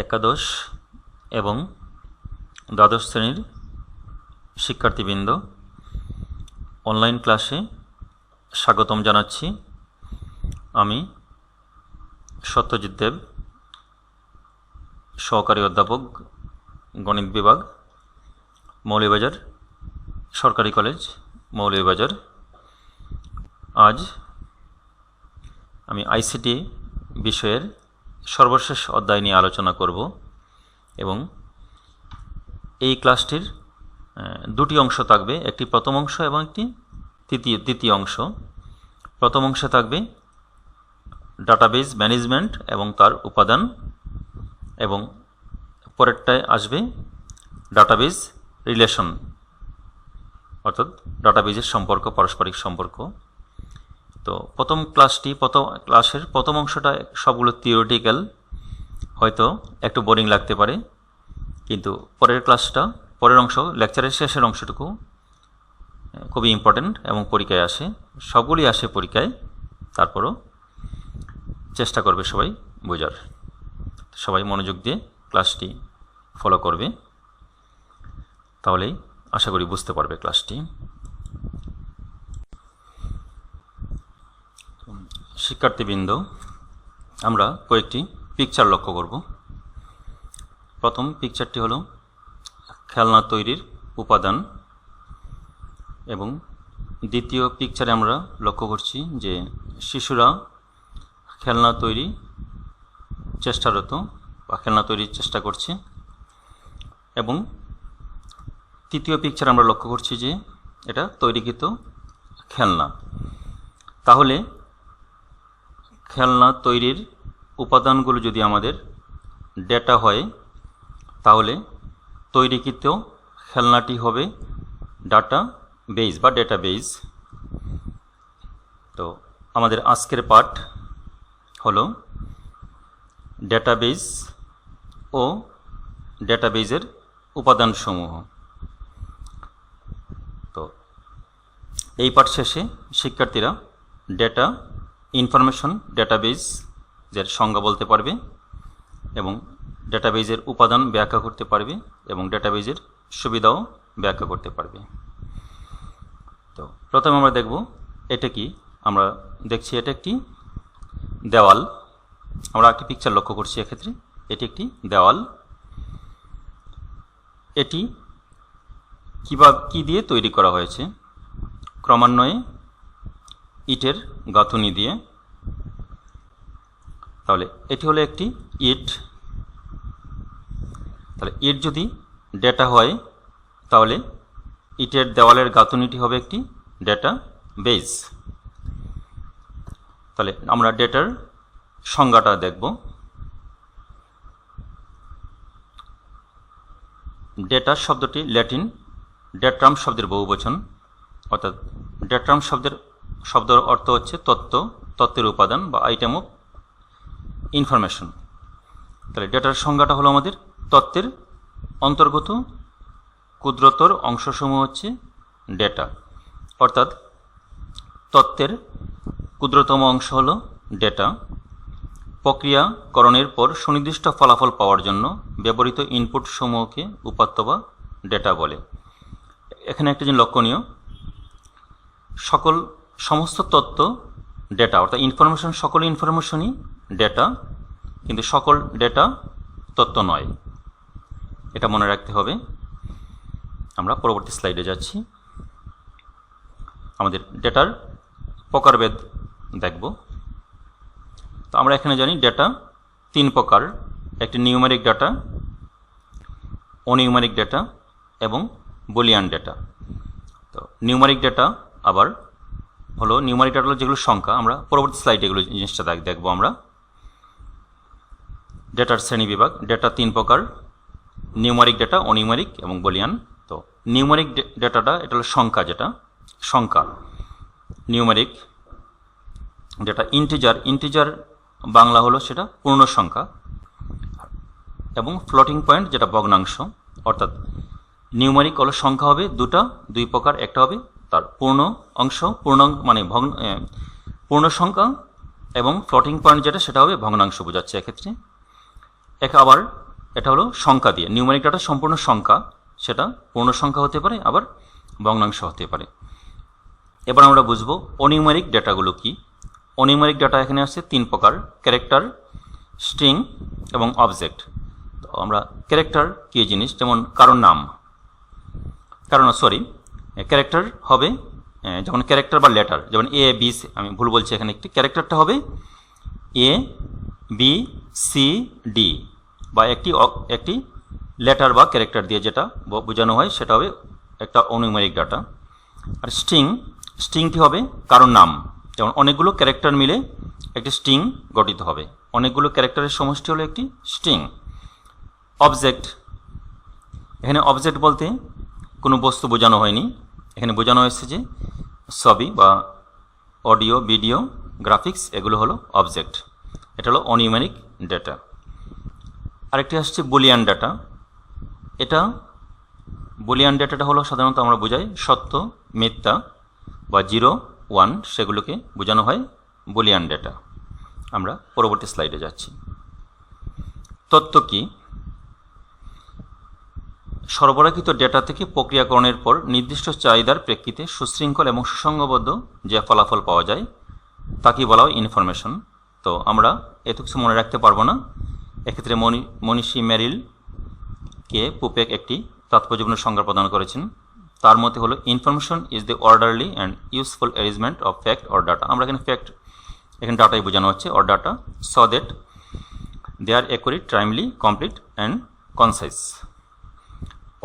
একাদশ এবং দ্বাদশ শ্রেণীর শিক্ষার্থীবৃন্দ, অনলাইন ক্লাসে স্বাগতম জানাচ্ছি। আমি সত্যজিৎ দেব, সহকারী অধ্যাপক, গণিত বিভাগ, মৌলভীবাজার সরকারি কলেজ, মৌলভীবাজার। আজ আমি আইসিটি বিষয়ের সর্বশেষ অধ্যায় নিয়ে আলোচনা করব এবং এই ক্লাসটির দুটি অংশ থাকবে, একটি প্রথম অংশ এবং একটি দ্বিতীয় অংশ। প্রথম অংশে থাকবে ডাটাবেজ ম্যানেজমেন্ট এবং তার উপাদান, এবং পরেরটায় আসবে ডাটাবেজ রিলেশন, অর্থাৎ ডাটাবেজের সম্পর্ক, পারস্পরিক সম্পর্ক। তো প্রথম ক্লাসের প্রথম অংশটা সবগুলো থিওরিটিক্যাল, হয়তো একটু বোরিং লাগতে পারে, কিন্তু পরের অংশ, লেকচারের শেষের অংশটুকু খুবই ইম্পর্টেন্ট এবং পরীক্ষায় আসে, সবগুলি আসে পরীক্ষায়। তারপরও চেষ্টা করবে সবাই বোঝার। সবাই মনোযোগ দিয়ে ক্লাসটি ফলো করবে, তাহলেই আশা করি বুঝতে পারবে ক্লাসটি। শিক্ষার্থীবৃন্দ, আমরা কয়েকটি পিকচার লক্ষ্য করব। প্রথম পিকচারটি হলো খেলনা তৈরির উপাদান, এবং দ্বিতীয় পিকচারে আমরা লক্ষ্য করছি যে শিশুরা খেলনা তৈরি চেষ্টারত বা খেলনা তৈরির চেষ্টা করছে, এবং তৃতীয় পিকচার আমরা লক্ষ্য করছি যে এটা তৈরিকৃত খেলনা। তাহলে খেলনা তৈরির উপাদানগুলো যদি আমাদের ডেটা হয়, তাহলে তৈরিকৃত খেলনাটি হবে ডাটা বেজ বা ডেটাবেজ। তো আমাদের আজকের পাঠ হলো ডেটাবেজ ও ডেটাবেজের উপাদানসমূহ। তো এই পাঠ শেষে শিক্ষার্থীরা ডেটা ইনফরমেশন ডেটাবেজের সংজ্ঞা বলতে পারবে, এবং ডেটাবেজের উপাদান ব্যাখ্যা করতে পারবে, এবং ডেটাবেজের সুবিধাও ব্যাখ্যা করতে পারবে। তো প্রথমে আমরা দেখব এটা কি। আমরা দেখছি এটা একটি দেওয়াল। আমরা একটি পিকচার লক্ষ্য করছি, এক্ষেত্রে এটি একটি দেওয়াল। এটি কি দিয়ে তৈরি করা হয়েছে? ক্রমান্বয়ে ইটের গাঁথুনি দিয়ে। তাহলে এটি হলো একটি ইট। তাহলে ইট যদি ডেটা হয়, তাহলে ইটের দেওয়ালের গাঁথুনিটি হবে একটি ডেটা বেজ। তাহলে আমরা ডেটার সংজ্ঞাটা দেখব। ডেটা শব্দটি ল্যাটিন ডেট্রাম শব্দের বহুবচন, অর্থাৎ ডেট্রাম শব্দের অর্থ হচ্ছে তত্ত্ব, তত্ত্বের উপাদান বা আইটেম অফ ইনফরমেশন। তাহলে ডেটার সংজ্ঞাটা হলো আমাদের তত্ত্বের অন্তর্গত ক্ষুদ্রতর অংশসমূহ হচ্ছে ডেটা, অর্থাৎ তত্ত্বের ক্ষুদ্রতম অংশ হলো ডেটা। প্রক্রিয়াকরণের পর সুনির্দিষ্ট ফলাফল পাওয়ার জন্য ব্যবহৃত ইনপুট সমূহকে উপাত্ত বা ডেটা বলে। এখানে একটা জিনিস লক্ষণীয়, সমস্ত তথ্য ডেটা, অর্থাৎ ইনফরমেশন, সকল ইনফরমেশনই ডেটা, কিন্তু সকল ডেটা তথ্য নয়, এটা মনে রাখতে হবে। আমরা পরবর্তী স্লাইডে যাচ্ছি। আমাদের ডেটার প্রকারভেদ দেখব। তো আমরা এখানে জানি ডেটা তিন প্রকার, একটি নিউমেরিক ডেটা, অনিউমেরিক ডেটা এবং বুলিয়ান ডেটা। তো নিউমেরিক ডেটা আবার হলো, নিউমেরিক ডেটা হলো যেগুলো সংখ্যা। আমরা পরবর্তী স্লাইডে এগুলো জিনিসটা দেখব। আমরা ডেটার শ্রেণী বিভাগ, ডেটা তিন প্রকার, নিউমেরিক ডেটা, অনিউমেরিক এবং বুলিয়ান। তো নিউমেরিক ডেটাটা এটা হলো সংখ্যা, যেটা সংখ্যা। নিউমেরিক যেটা ইন্টিজার বাংলা হলো সেটা পূর্ণ সংখ্যা, এবং ফ্লোটিং পয়েন্ট যেটা ভগ্নাংশ। অর্থাৎ নিউমেরিক হলো সংখ্যা হবে দুই প্রকার, একটা হবে তার পূর্ণ অংশ, মানে পূর্ণ সংখ্যা, এবং ফ্লোটিং পয়েন্ট যেটা সেটা হবে ভগ্নাংশ বোঝাচ্ছে এক্ষেত্রে। আবার এটা হলো সংখ্যা দিয়ে, নিউমেরিক ডাটা সম্পূর্ণ সংখ্যা, সেটা পূর্ণ সংখ্যা হতে পারে আবার ভগ্নাংশ হতে পারে। এবার আমরা বুঝবো অনিউমেরিক ডেটাগুলো কি। অনিউমেরিক ডাটা এখানে আসছে 3 প্রকার: ক্যারেক্টার, স্ট্রিং এবং অবজেক্ট। তো আমরা ক্যারেক্টার কী জিনিস, যেমন ক্যারেক্টার হবে যখন ক্যারেক্টার বা লেটার, যেমন এ বি, আমি ভুল বলছি এখানে, একটি ক্যারেক্টারটা হবে এ বি সি ডি, বা একটি লেটার বা ক্যারেক্টার দিয়ে যেটা বোঝানো হয় সেটা হবে একটা অনিউমেরিক ডাটা। আর স্ট্রিংটি হবে কারোর নাম, যেমন অনেকগুলো ক্যারেক্টার মিলে একটি স্ট্রিং গঠিত হবে, অনেকগুলো ক্যারেক্টারের সমষ্টি হলো একটি স্ট্রিং। অবজেক্ট, এখানে অবজেক্ট বলতে কোনো বস্তু বোঝানো হয়নি, এখানে বোঝানো হয়েছে যে ছবি বা অডিও, ভিডিও, গ্রাফিক্স, এগুলো হলো অবজেক্ট। এটা হলো অনিউমেরিক ডেটা। আরেকটি আসছে বুলিয়ান ডাটা। বুলিয়ান ডাটাটা হলো সাধারণত আমরা বোঝাই সত্য, মিথ্যা বা 0, 1, সেগুলোকে বোঝানো হয় বুলিয়ান ডেটা। আমরা পরবর্তী স্লাইডে যাচ্ছি। তথ্য কি? সরবরাহিত ডেটা থেকে প্রক্রিয়াকরণের পর নির্দিষ্ট চাহিদার প্রেক্ষিতে সুশৃঙ্খল এবং সুসংগবদ্ধ যে ফলাফল পাওয়া যায় তাকে বলা হয় ইনফরমেশন। তো আমরা এত কিছু মনে রাখতে পারবো না, এক্ষেত্রে মনীষী মেরিলকে পুপেক একটি তাৎপর্যপূর্ণ সংজ্ঞা প্রদান করেছেন। তার মতে হলো information is the orderly and useful arrangement of fact or data. আমরা এখানে এখানে ডাটাই বোঝানো হচ্ছে, or data, so that they are accurate, timely, complete and concise.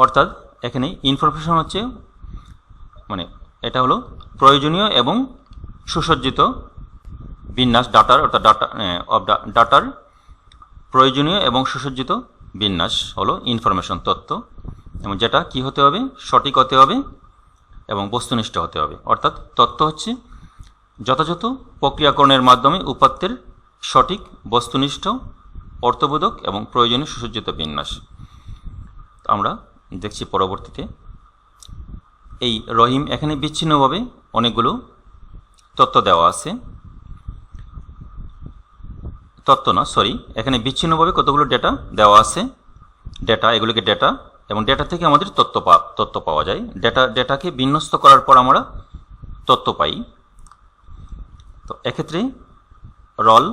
অর্থাৎ এখানে ইনফরমেশন হচ্ছে এটা হলো প্রয়োজনীয় এবং সুসজ্জিত বিন্যাস ডাটার, অর্থাৎ ডাটার প্রয়োজনীয় এবং সুসজ্জিত বিন্যাস হলো ইনফরমেশন, তথ্য, এবং যেটা কি হতে হবে, সঠিক হতে হবে এবং বস্তুনিষ্ঠ হতে হবে। অর্থাৎ তথ্য হচ্ছে যথাযথ প্রক্রিয়াকরণের মাধ্যমে উপাত্তের সঠিক, বস্তুনিষ্ঠ, অর্থবোধক এবং প্রয়োজনীয় সুসজ্জিত বিন্যাস। আমরা দেখছি পরবর্তীতে এই রহিম এখানে বিচ্ছিন্নভাবে অনেকগুলো তথ্য দেওয়া আছে, এখানে বিচ্ছিন্নভাবে কতগুলো ডেটা দেওয়া আছে, এগুলোকে ডেটা, এবং ডেটা থেকে আমাদের তথ্য পাওয়া যায়। ডেটাকে বিন্যস্ত করার পর আমরা তথ্য পাই। তো এক্ষেত্রে রল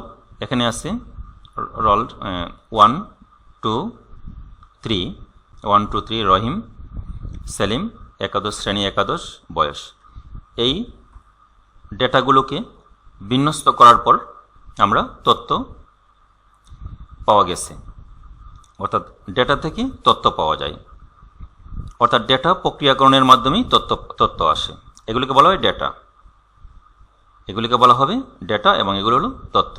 এখানে আছে, রল 1, 2, 3, রহিম, সেলিম, একাদশ শ্রেণী, একাদশ বয়স। এই ডেটাগুলোকে বিন্যস্ত করার পর আমরা তথ্য পাওয়া গেছে, অর্থাৎ ডেটা থেকে তথ্য পাওয়া যায়, অর্থাৎ ডেটা প্রক্রিয়াকরণের মাধ্যমেই তথ্য আসে। এগুলিকে বলা হয় ডেটা, এবং এগুলো হলো তথ্য।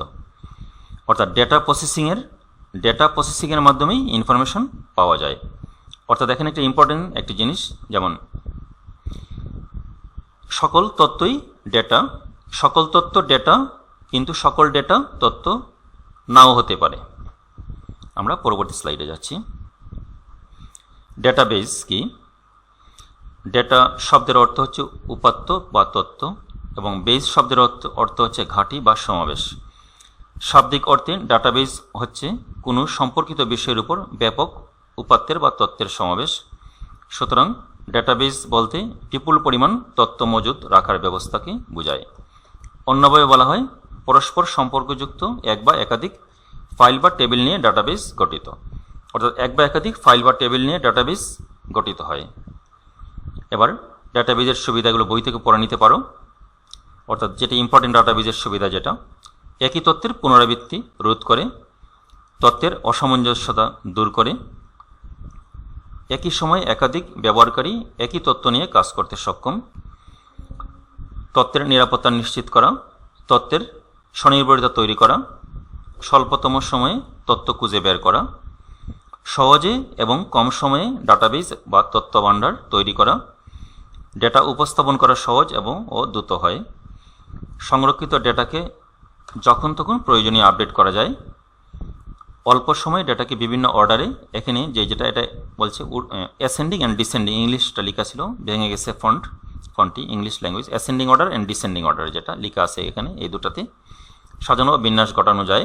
অর্থাৎ ডেটা প্রসেসিংয়ের মাধ্যমেই ইনফরমেশন পাওয়া যায়। অর্থাৎ এখানে একটা ইম্পর্টেন্ট একটি জিনিস, যেমন সকল তথ্যই ডেটা, সকল তথ্য ডেটা, কিন্তু সকল ডেটা তথ্য নাও হতে পারে। আমরা পরবর্তী স্লাইডে যাচ্ছি। ডেটাবেজ কি? ডেটা শব্দের অর্থ হচ্ছে উপাত্ত বা তথ্য, এবং বেজ শব্দের অর্থ হচ্ছে ঘাঁটি বা সমাবেশ। শাব্দিক অর্থে ডাটাবেজ হচ্ছে কোনো সম্পর্কিত বিষয়ের উপর ব্যাপক উপাত্তের বা তথ্যের সমাবেশ। সুতরাং ডেটাবেজ বলতে বিপুল পরিমাণ তথ্য মজুদ রাখার ব্যবস্থাকে বোঝায়। অন্যভাবে বলা হয় পরস্পর সম্পর্কযুক্ত এক বা একাধিক ফাইল বা টেবিল নিয়ে ডাটাবেজ গঠিত। অর্থাৎ এক বা একাধিক ফাইল বা টেবিল নিয়ে ডাটাবেজ গঠিত হয়। এবার ডাটাবেজের সুবিধাগুলো বই থেকে পড়ে নিতে পারো। অর্থাৎ যেটা ইম্পর্টেন্ট ডাটাবেজের সুবিধা, যেটা একই তথ্যের পুনরাবৃত্তি রোধ করে, তথ্যের অসামঞ্জস্যতা দূর করে, একই সময় একাধিক ব্যবহারকারী একই তথ্য নিয়ে কাজ করতে সক্ষম, তথ্যের নিরাপত্তা নিশ্চিত করা, তথ্যের স্বনির্ভরতা তৈরি করা, স্বল্পতম সময়ে তথ্য খুঁজে বের করা, সহজে এবং কম সময়ে ডাটাবেজ বা তথ্য ভাণ্ডার তৈরি করা, ডেটা উপস্থাপন করা সহজ এবং দ্রুত হয়, সংরক্ষিত ডেটাকে যখন তখন প্রয়োজনীয় আপডেট করা যায়, অল্প সময়ে ডেটাকে বিভিন্ন অর্ডারে, এখানে এটা বলছে অ্যাসেন্ডিং অ্যান্ড ডিসেন্ডিং, ইংলিশটা লেখা ছিল, ভেঙে গেছে ফন্টটি, English language, ascending order and descending order যেটা লেখা আছে এখানে, এই দুটাতে সাজানো বিন্যাস ঘটানো যায়,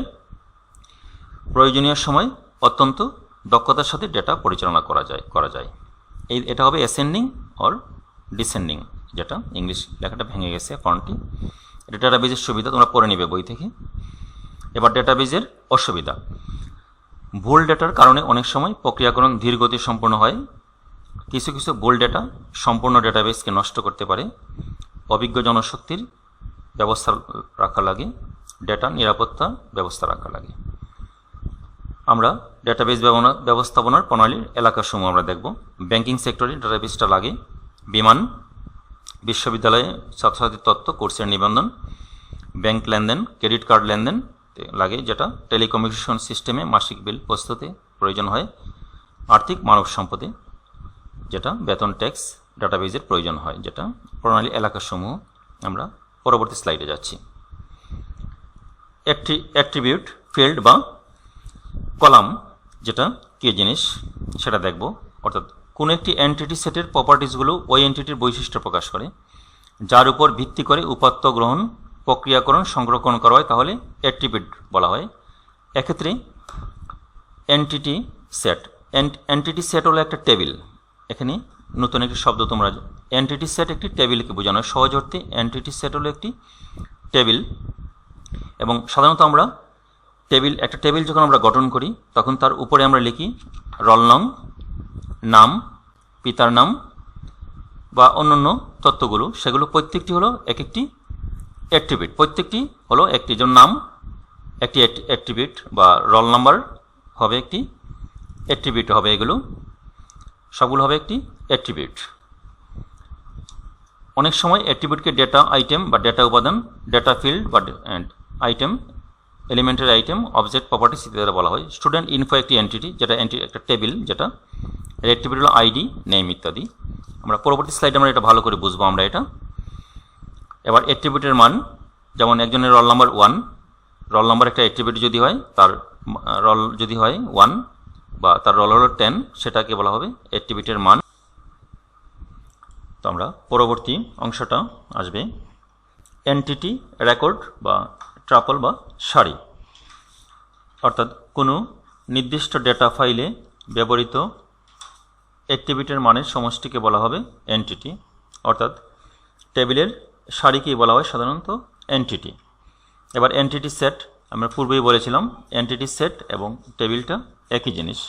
প্রয়োজনীয় সময় অত্যন্ত দক্ষতার সাথে ডেটা পরিচালনা করা যায়। এটা হবে অ্যাসেন্ডিং অর ডিসেন্ডিং, যেটা ইংলিশ লেখাটা ভেঙে গেছে ফন্টটি। এটা ডেটাবেজের সুবিধা, তোমরা পড়ে নিবে বই থেকে। এবার ডেটাবেজের অসুবিধা। ভুল ডেটার কারণে অনেক সময় প্রক্রিয়াকরণ ধীরগতি সম্পন্ন হয়। কিছু ভুল ডেটা সম্পূর্ণ ডেটাবেজকে নষ্ট করতে পারে। অভিজ্ঞ জনশক্তির ব্যবস্থা রাখা লাগে, ডেটা নিরাপত্তা ব্যবস্থা রাখা লাগে। আমরা ডেটাবেজ ব্যবস্থাপনার প্রণালীর এলাকাসমূহ আমরা দেখব। ব্যাংকিং সেক্টরে ডেটাবেজটা লাগে। বিমান, বিশ্ববিদ্যালয়ে ছাত্রছাত্রীর তথ্য, কোর্সের নিবন্ধন, ব্যাংক লেনদেন, ক্রেডিট কার্ড লেনদেন লাগে, যেটা টেলিকমিউনিকেশন সিস্টেমে মাসিক বিল প্রস্তুতে প্রয়োজন হয়। আর্থিক মানব সম্পদে, যেটা বেতন, ট্যাক্স ডেটাবেজের প্রয়োজন হয়, যেটা প্রণালী এলাকাসমূহ। আমরা পরবর্তী স্লাইডে যাচ্ছি। অ্যাট্রিবিউট, ফিল্ড বা কলাম যেটা কী জিনিস সেটা দেখব। অর্থাৎ কোনো একটি এন্টিটি সেটের প্রপার্টিসগুলো ওই এন্টিটির বৈশিষ্ট্য প্রকাশ করে, যার উপর ভিত্তি করে উপাত্ত গ্রহণ, প্রক্রিয়াকরণ, সংরক্ষণ করা হয়, তাহলে অ্যাট্রিবিউট বলা হয়। এক্ষেত্রে এন্টিটি সেট হলো একটা টেবিল। এখানে নতুন একটি শব্দ তোমরা, এন্টিটি সেট একটি টেবিলকে বোঝানো হয়। সহজ অর্থে এন্টিটি সেট হলো একটি টেবিল। এবং সাধারণত আমরা একটা টেবিল যখন আমরা গঠন করি, তখন তার উপরে আমরা লিখি রোল নং, নাম, পিতার নাম বা অন্যান্য তথ্যগুলো। সেগুলো প্রত্যেকটি হলো একটি অ্যাট্রিবিউট। প্রত্যেকটি হলো একটি, যেমন নাম একটি অ্যাট্রিবিউট বা রোল নাম্বার হবে একটি অ্যাট্রিবিউট হবে। এগুলো সবগুলো হবে একটি অ্যাট্রিবিউট। অনেক সময় অ্যাট্রিবিউটকে ডেটা আইটেম বা ডেটা উপাদান, ডেটা ফিল্ড বা item, elementary item, object, properties ইত্যাদি বলা হয়। স্টুডেন্ট ইনফো একটি এন্টিটি, যেটা একটা টেবিল, যেটা অ্যাট্রিবিউট হলো আইডি, নেম ইত্যাদি। আমরা পরবর্তী স্লাইডে আমরা এটা ভালো করে বুঝবো আমরা এটা। এবার অ্যাট্রিবিউটের মান, যেমন একজনের রোল নাম্বার 1, রোল নাম্বার একটা অ্যাট্রিবিউট যদি হয়, তার রোল যদি হয় 1 বা তার রোল হলো 10, সেটাকে বলা হবে অ্যাট্রিবিউটের মান। তো আমরা পরবর্তী অংশটা আসবে এন্টিটি রেকর্ড বা ট্রাপল বা সারি। অর্থাৎ কোনো নির্দিষ্ট ডেটা ফাইলে ব্যবহৃত অ্যাট্রিবিউটের মানের সমষ্টিকে বলা হবে এন্টিটি। অর্থাৎ টেবিলের সারিকেই বলা হয় সাধারণত এন্টিটি। এবার এন্টিটি সেট, আমরা পূর্বেই বলেছিলাম এন্টিটি সেট এবং টেবিলটা একই জিনিস।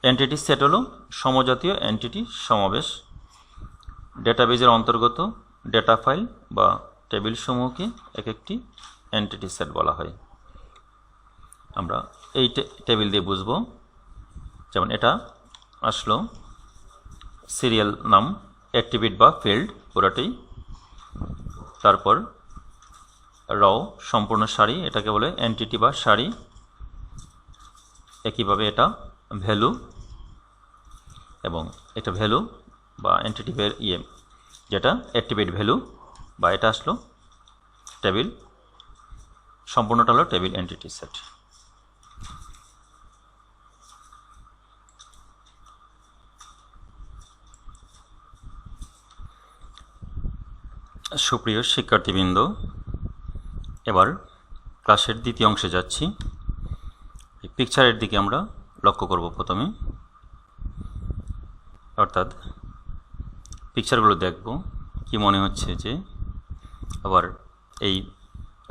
এন্টিটি সেট হলো সমজাতীয় এন্টিটি সমাবেশ। ডেটাবেজের অন্তর্গত ডেটা ফাইল বা টেবিল সমূহকে একটি এন্টিটি সেট বলা হয়। আমরা এই টেবিল দিয়ে বুঝবো। যেমন এটা আসলো সিরিয়াল নাম, অ্যাট্রিবিউট বা ফিল্ড পুরোটাই, তারপর র সম্পূর্ণ সারি, এটাকে বলে এন্টিটি বা সারি। একইভাবে এটা ভ্যালু, এবং এটা ভ্যালু বা এন্টিটি যেটা অ্যাট্রিবিউট ভ্যালু, বা এটা আসলো টেবিল, সম্পূর্ণটা হলো টেবিল এন্টিটি সেট। সুপ্রিয় শিক্ষার্থীবৃন্দ, এবার ক্লাসের দ্বিতীয় অংশে যাচ্ছি। এই পিকচারের দিকে আমরা লক্ষ্য করব প্রথমে। অর্থাৎ পিকচারগুলো দেখব, কি মনে হচ্ছে যে আবার এই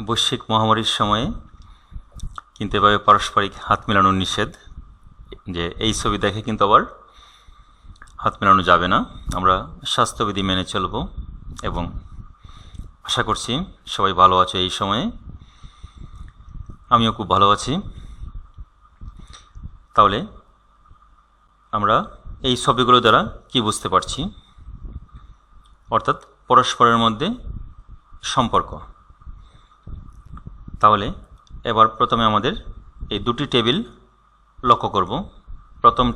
বৈশ্বিক মহামারীর সময়ে কিন্তু এভাবে পারস্পরিক হাত মেলানো নিষেধ, যে এই ছবি দেখে কিন্তু আবার হাত মেলানো যাবে না। আমরা স্বাস্থ্যবিধি মেনে চলব এবং আশা করছি সবাই ভালো আছে এই সময়ে। আমিও খুব ভালো আছি। তাহলে আমরা এই ছবিগুলো দ্বারা কি বুঝতে পারছি? অর্থাৎ পরস্পরের মধ্যে সম্পর্ক। তাহলে এবার প্রথমে আমাদের এই দুটি টেবিল লক্ষ্য করব। প্রথম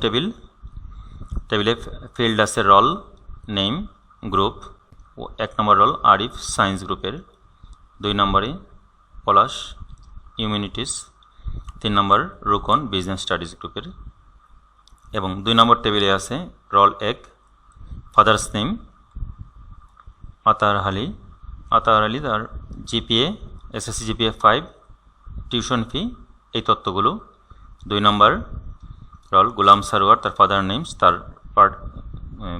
টেবিলে ফিল্ড আছে রোল, নেম, গ্রুপ। ও 1 নম্বর রোল আরিফ সায়েন্স গ্রুপের, 2 নম্বরে পলাশ হিউম্যানিটিস, 3 নম্বর রুকন বিজনেস স্টাডিজ গ্রুপের। এবং 2 নম্বর টেবিলে আছে roll 1 father's name Atahar Ali, তার GPA SSC GPA 5, tuition fee, এই তথ্যগুলো। 2 নম্বর রল গোলাম সারোয়ার, তার ফাদার নেমস, তার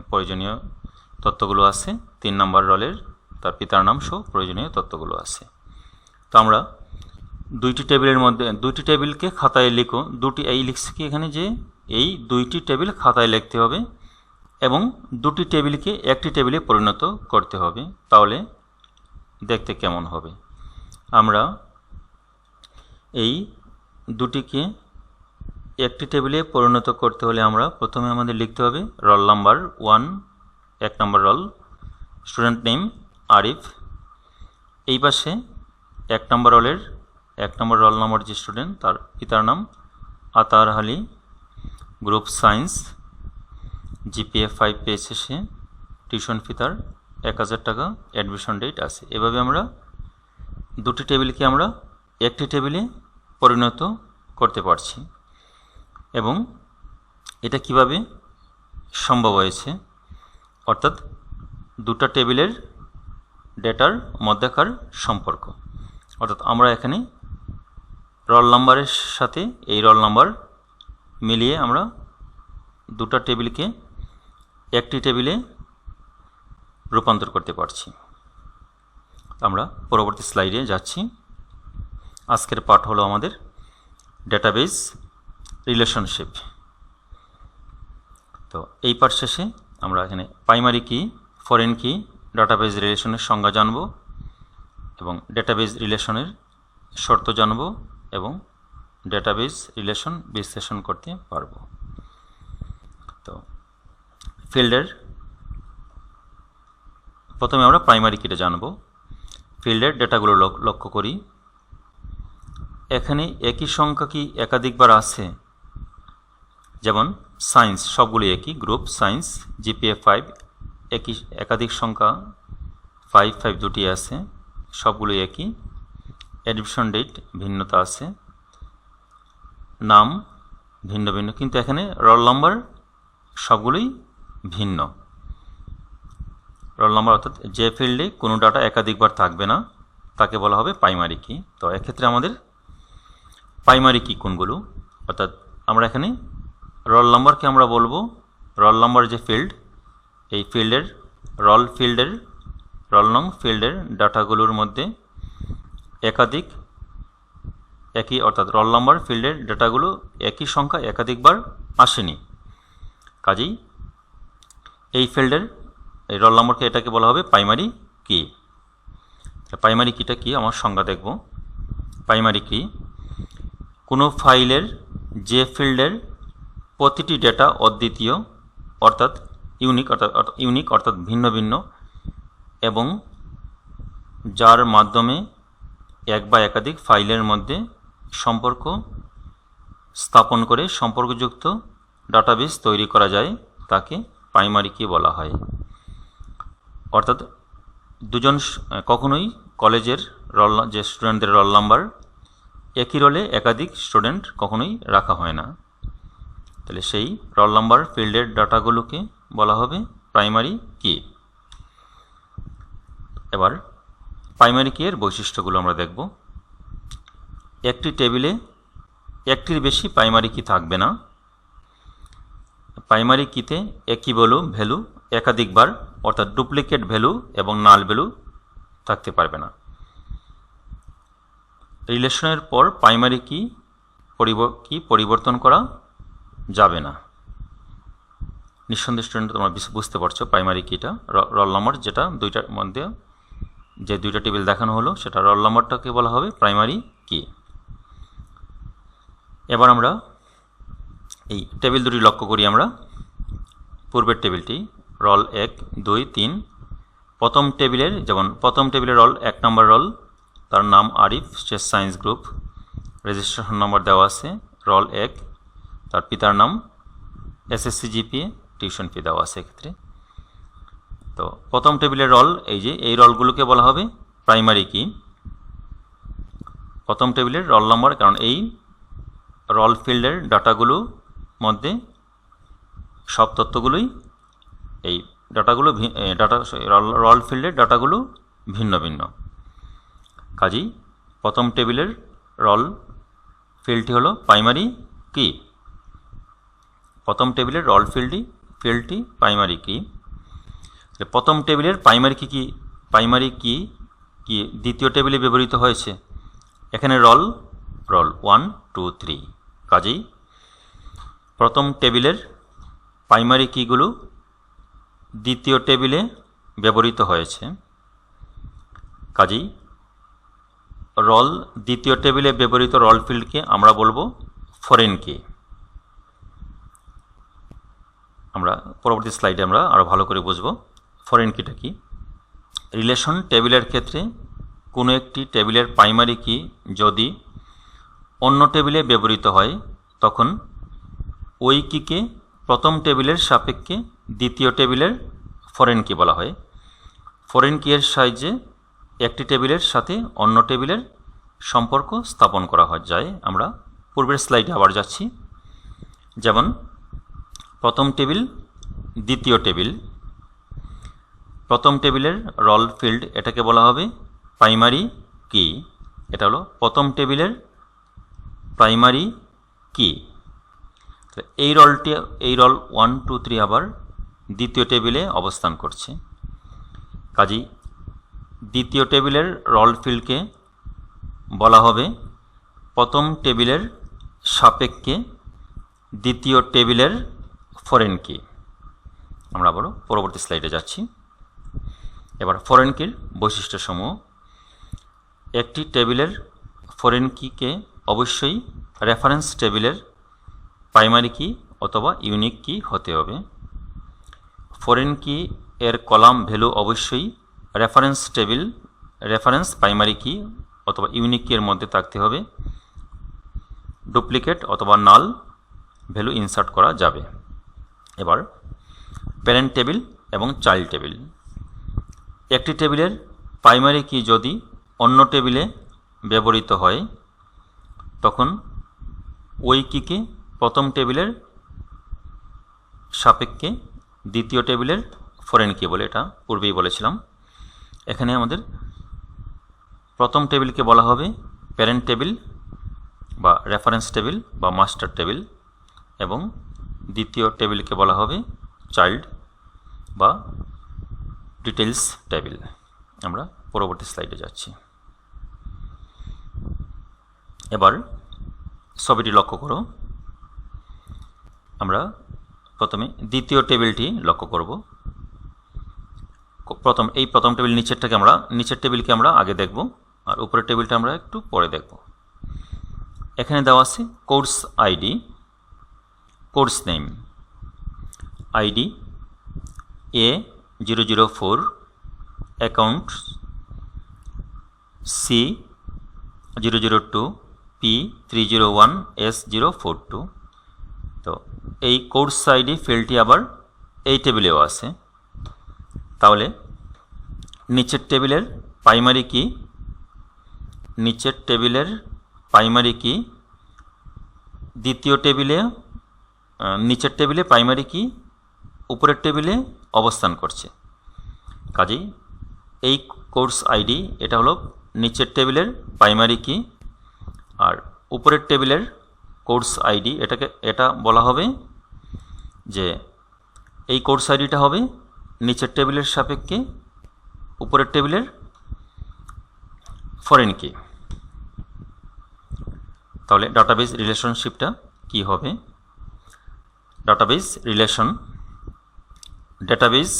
প্রয়োজনীয় তথ্যগুলো আছে। 3 নম্বর রলের তার পিতার নাম সহ প্রয়োজনীয় তথ্যগুলো আছে। তো আমরা দুইটি টেবিলের মধ্যে দুইটি টেবিলকে খাতায় লিখো, এই লিখছি কি এখানে যে এই দুইটি টেবিল খাতায় লিখতে হবে এবং দুটি টেবিলকে একটি টেবিলে পরিণত করতে হবে, তাহলে দেখতে কেমন হবে। আমরা এই দুটিকে একটি টেবিলে পরিণত করতে হলে আমরা প্রথমে আমাদের লিখতে হবে রোল নাম্বার 1, 1 নম্বর রোল, স্টুডেন্ট নেম আরিফ। এই পাশে 1 নম্বর রোলের 1 নম্বর রোল নম্বর যে স্টুডেন্ট, তার পিতার নাম আতার আলী, গ্রুপ সায়েন্স, জিপিএ 5 পেয়েছে সে, টিউশন ফি তার 1000 টাকা, অ্যাডমিশন ডেট আছে। এভাবে আমরা দুটি টেবিলকে আমরা একটি টেবিলে পরিণত করতে পারছি। এবং এটা কিভাবে সম্ভব হয়েছে, অর্থাৎ দুটো টেবিলের ডেটার মধ্যেকার সম্পর্ক, অর্থাৎ আমরা এখানে রোল নাম্বারের সাথে এই রোল নাম্বার মিলিয়ে আমরা দুটো টেবিলকে একটি টেবিলে রূপান্তর করতে পারছি। আমরা পরবর্তী স্লাইডে যাচ্ছি। আজকের পাঠ হলো আমাদের ডেটাবেজ রিলেশনশিপ। তো এই পাঠ শেষে আমরা এখানে প্রাইমারি কি, ফরেন কি, ডেটাবেজ রিলেশনের সংজ্ঞা জানব এবং ডেটাবেজ রিলেশনের শর্ত জানব এবং ডেটাবেজ রিলেশন বিশ্লেষণ করতে পারব। তো ফিল্ডের প্রথমে আমরা প্রাইমারি কিটা জানব। ফিল্ডের ডেটাগুলো লক্ষ্য করি। এখানে একই সংখ্যা কি একাধিকবার আছে, যেমন সায়েন্স সবগুলি একই, গ্রুপ সায়েন্স জিপিএ 5 একই, একাধিক সংখ্যা 5 5 দুটি আছে, সবগুলি একই। অ্যাডমিশন ডেট ভিন্নতা আছে, নাম ভিন্ন ভিন্ন, কিন্তু এখানে রোল নাম্বার সবগুলোই ভিন্ন। রোল নাম্বার অর্থাৎ যে ফিল্ডে কোনো ডাটা একাধিকবার থাকবে না তাকে বলা হবে প্রাইমারি কি। তো এক্ষেত্রে আমাদের প্রাইমারি কি কোনগুলো, অর্থাৎ আমরা এখানে রোল নাম্বারকে আমরা বলবো রোল নাম্বার যে ফিল্ড, এই ফিল্ডের রোল নং ফিল্ডের ডাটাগুলোর মধ্যে একই অর্থাৎ রোল নাম্বার ফিল্ডের ডাটাগুলো একই সংখ্যা একাধিকবার আসেনি, কাজেই এই ফিল্ডের এই রোল নাম্বারকে এটাকে বলা হবে প্রাইমারি কি। প্রাইমারি কিটা কি আমার সংজ্ঞা দেখব। প্রাইমারি কি কোনো ফাইলের যে ফিল্ডের প্রতিটি ডেটা অদ্বিতীয় অর্থাৎ ইউনিক অর্থাৎ ভিন্ন ভিন্ন এবং যার মাধ্যমে এক বা একাধিক ফাইলের মধ্যে সম্পর্ক স্থাপন করে সম্পর্কযুক্ত ডাটাবেস তৈরি করা যায় তাকে প্রাইমারি কি বলা হয়। অর্থাৎ দুজন কখনোই কলেজের যে স্টুডেন্টদের রোল নাম্বার একই রোলে একাধিক স্টুডেন্ট কখনোই রাখা হয় না, তাহলে সেই রোল নাম্বার ফিল্ডের ডাটাগুলোকে বলা হবে প্রাইমারি কি। এবার প্রাইমারি কি এর বৈশিষ্ট্যগুলো আমরা দেখব। একটি টেবিলে একটির বেশি প্রাইমারি কি থাকবে না। প্রাইমারি কিতে একই ভ্যালু একাধিকবার অর্থাৎ ডুপ্লিকেট ভ্যালু এবং নাল ভ্যালু থাকতে পারবে না। রিলেশনের পর প্রাইমারি কি পরিবর্তন করা যাবে না। নিঃসন্দেহ স্টুডেন্ট তোমরা বুঝতে পারছো প্রাইমারি কিটা রোল নাম্বার, যেটা দুইটার মধ্যে যে দুইটা টেবিল দেখানো হলো সেটা রোল নাম্বারটাকে বলা হবে প্রাইমারি কি। এবার আমরা এই টেবিল দুটি লক্ষ্য করি। আমরা পূর্বের টেবিলটি রোল 1 2 3, প্রথম টেবিলের রোল 1 নম্বর রোল, তার নাম আরিফ, সে সায়েন্স গ্রুপ, রেজিস্ট্রেশন নম্বর দেওয়া আছে রোল 1, তার পিতার নাম, এসএসসি জিপিএ, টিউশন ফি দেওয়া আছে এক্ষেত্রে। তো প্রথম টেবিলের রোল এই রোলগুলোকে বলা হবে প্রাইমারি কি। প্রথম টেবিলের রোল নাম্বার, কারণ এই রোল ফিল্ডের ডাটাগুলো মধ্যে সব তথ্যগুলোই এই রোল ফিল্ডের ডাটাগুলো ভিন্ন ভিন্ন, কাজেই প্রথম টেবিলের রোল ফিল্ডটি হলো প্রাইমারি কি। প্রথম টেবিলের রোল ফিল্ডটি প্রাইমারি কি। প্রথম টেবিলের প্রাইমারি কি দ্বিতীয় টেবিলে ব্যবহৃত হয়েছে। এখানে রোল 1 2 3, কাজেই প্রথম টেবিলের প্রাইমারি কিগুলো দ্বিতীয় টেবিলে ব্যবহৃত হয়েছে, কাজেই দ্বিতীয় টেবিলে ব্যবহৃত রোল ফিল্ডকে আমরা বলবো ফরেন কি। আমরা পরবর্তী স্লাইডে আমরা আরও ভালো করে বুঝব ফরেন কিটা কি। রিলেশন টেবিলের ক্ষেত্রে কোনো একটি টেবিলের প্রাইমারি কি যদি অন্য টেবিলে ব্যবহৃত হয়, তখন ওই কিকে প্রথম টেবিলের সাপেক্ষে দ্বিতীয় টেবিলের ফরেন কি বলা হয়। ফরেন কি এর সাহায্যে একটি টেবিলের সাথে অন্য টেবিলের সম্পর্ক স্থাপন করা যায়। আমরা পূর্বের স্লাইডে আবার যাচ্ছি। যেমন প্রথম টেবিল, দ্বিতীয় টেবিল। প্রথম টেবিলের রোল ফিল্ড এটাকে বলা হবে প্রাইমারি কি। এটা হলো প্রথম টেবিলের প্রাইমারি কি। এই রোল 1 2 3 আবার দ্বিতীয় টেবিলে অবস্থান করছে, কাজেই দ্বিতীয় টেবিলের রোল ফিল্ডকে বলা হবে প্রথম টেবিলের সাপেক্ষে দ্বিতীয় টেবিলের ফরেন কি। আমরা আবারও পরবর্তী স্লাইডে যাচ্ছি। এবার ফরেন কির বৈশিষ্ট্যসমূহ। একটি টেবিলের ফরেন কিকে অবশ্যই রেফারেন্স টেবিলের প্রাইমারি কি অথবা ইউনিক কি হতে হবে। ফরেন কি এর কলাম ভ্যালু অবশ্যই রেফারেন্স প্রাইমারি কি অথবা ইউনিক কি এর মধ্যে থাকতে হবে। ডুপ্লিকেট অথবা নাল ভ্যালু ইনসার্ট করা যাবে। এবার প্যারেন্ট টেবিল এবং চাইল্ড টেবিল। একটি টেবিলের প্রাইমারি কি যদি অন্য টেবিলে ব্যবহৃত হয়, তখন ওই কিকে প্রথম টেবিলের সাপেক্ষে দ্বিতীয় টেবিলের ফরেন কি বলে, এটা পূর্বেই বলেছিলাম। এখানে আমাদের প্রথম টেবিলকে বলা হবে প্যারেন্ট টেবিল বা রেফারেন্স টেবিল বা মাস্টার টেবিল, এবং দ্বিতীয় টেবিলকে বলা হবে চাইল্ড বা ডিটেলস টেবিল। আমরা পরবর্তী স্লাইডে যাচ্ছি। এবার ছবিটি লক্ষ্য করো। আমরা প্রথমে দ্বিতীয় টেবিলটি লক্ষ্য করব। প্রথম টেবিল নিচের টেবিলকে আমরা আগে দেখব, আর উপরের টেবিলটা আমরা একটু পরে দেখব। এখানে দেওয়া আছে course ID, course name ID A004, account C002, P301, S042। তো এই কোর্স আইডি ফিল্ডটি আবার এই টেবিলেও আছে। তাহলে নিচের টেবিলের প্রাইমারি কি দ্বিতীয় টেবিলে, নিচের টেবিলে প্রাইমারি কি উপরের টেবিলে অবস্থান করছে, কাজেই এই কোর্স আইডি এটা হলো নিচের টেবিলের প্রাইমারি কি, আর উপরের টেবিলের কোর্স আইডি এটা বলা হবে যে এই কোর্স আইডিটা হবে নিচের টেবিলের সাপেক্ষে উপরের টেবিলের ফরেন কি। তাহলে ডাটাবেস রিলেশনশিপটা কি হবে? ডাটাবেস রিলেশন ডেটাবেস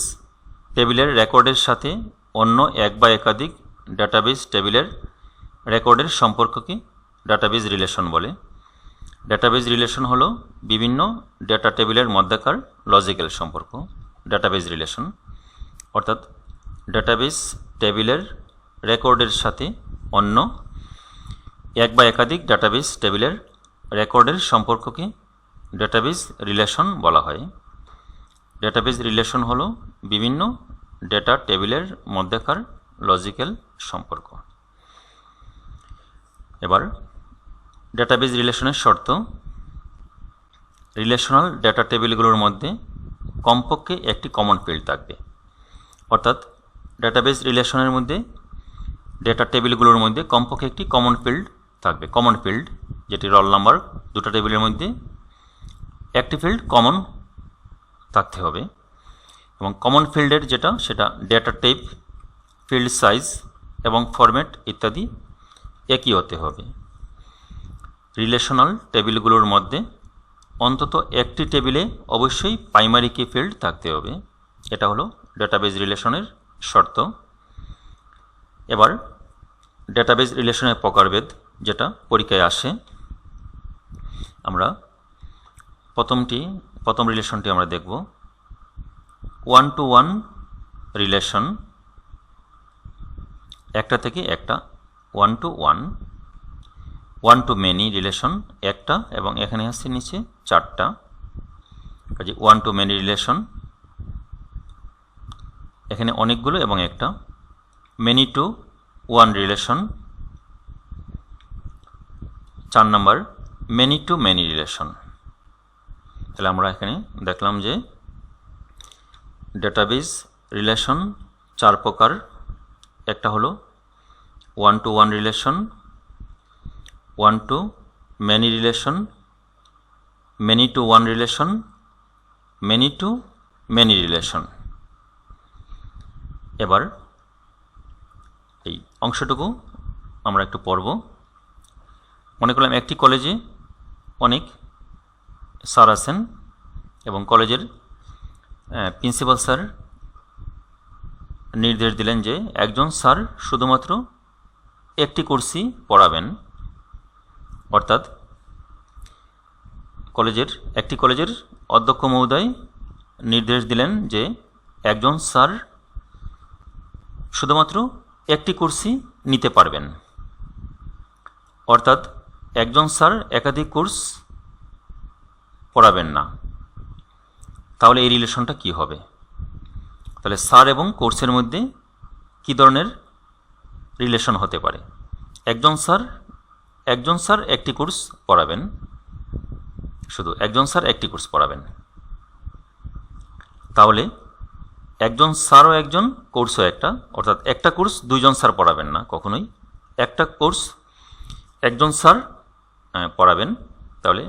টেবিলের রেকর্ডের সাথে অন্য এক বা একাধিক ডেটাবেস টেবিলের রেকর্ডের সম্পর্ককে ডাটাবেস রিলেশন বলে। ডেটাবেস রিলেশন হলো বিভিন্ন ডেটা টেবিলের মধ্যকার লজিক্যাল সম্পর্ক। ডেটাবেস রিলেশন অর্থাৎ ডেটাবেস টেবিলের রেকর্ডের সাথে অন্য এক বা একাধিক ডেটাবেস টেবিলের রেকর্ডের সম্পর্ককে ডেটাবেস রিলেশন বলা হয়। ডেটাবেস রিলেশন হলো বিভিন্ন ডেটা টেবিলের মধ্যকার লজিক্যাল সম্পর্ক। এবার ডেটাবেস রিলেশনের শর্ত। রিলেশনাল ডেটা টেবিলগুলোর মধ্যে কমপক্ষে একটি কমন ফিল্ড থাকবে, অর্থাৎ ডেটাবেস রিলেশনের মধ্যে ডেটা টেবিলগুলোর মধ্যে কমপক্ষে একটি কমন ফিল্ড থাকবে। কমন ফিল্ড যেটি রোল নাম্বার দুটো টেবিলের মধ্যে একটি ফিল্ড কমন থাকতে হবে এবং কমন ফিল্ডের যেটা সেটা ডেটা টাইপ, ফিল্ড সাইজ এবং ফরম্যাট ইত্যাদি একই হতে হবে। রিলেশনাল টেবিলগুলোর মধ্যে অন্তত একটি টেবিলে অবশ্যই প্রাইমারি কি ফিল্ড থাকতে হবে। এটা হলো ডেটাবেজ রিলেশনের শর্ত। এবার ডেটাবেজ রিলেশনের প্রকারভেদ যেটা পরীক্ষায় আসে, আমরা প্রথম রিলেশনটি আমরা দেখব। ওয়ান টু ওয়ান রিলেশন, একটা থেকে একটা, one to one. One to many relation, একটা এবং এখানে আসছে নিচে চারটা, কাজে ওয়ান টু মেনি রিলেশন, এখানে অনেকগুলো এবং একটা। Many to one relation, 4 number many to many relation. তাহলে আমরা এখানে দেখলাম যে ডেটাবেজ রিলেশন 4 প্রকার। একটা হলো one to one relation, one to many relation, many to one relation, many to many relation. এবার এই অংশটুকু আমরা একটু পড়ব। মনে করলাম একটি কলেজে অনেক স্যার আছেন এবং কলেজের প্রিন্সিপাল স্যার নির্দেশ দিলেন যে একজন স্যার শুধুমাত্র একটি কোর্সই পড়াবেন। অর্থাৎ একটি কলেজের অধ্যক্ষ মহোদয় নির্দেশ দিলেন যে একজন স্যার শুধুমাত্র একটি কোর্সই নিতে পারবেন। অর্থাৎ একজন স্যার একাধিক কোর্স পড়াবেন না। তাহলে এই রিলেশনটা কি হবে? তাহলে স্যার এবং কোর্সের মধ্যে কি ধরনের রিলেশন হতে পারে? একজন স্যার একটি কোর্স পড়াবেন, শুধু একজন স্যার একটি কোর্স পড়াবেন। তাহলে একজন স্যারও একজন, কোর্সও একটা, অর্থাৎ একটা কোর্স দুইজন স্যার পড়াবেন না কখনোই, একটা কোর্স একজন স্যার পড়াবেন। তাহলে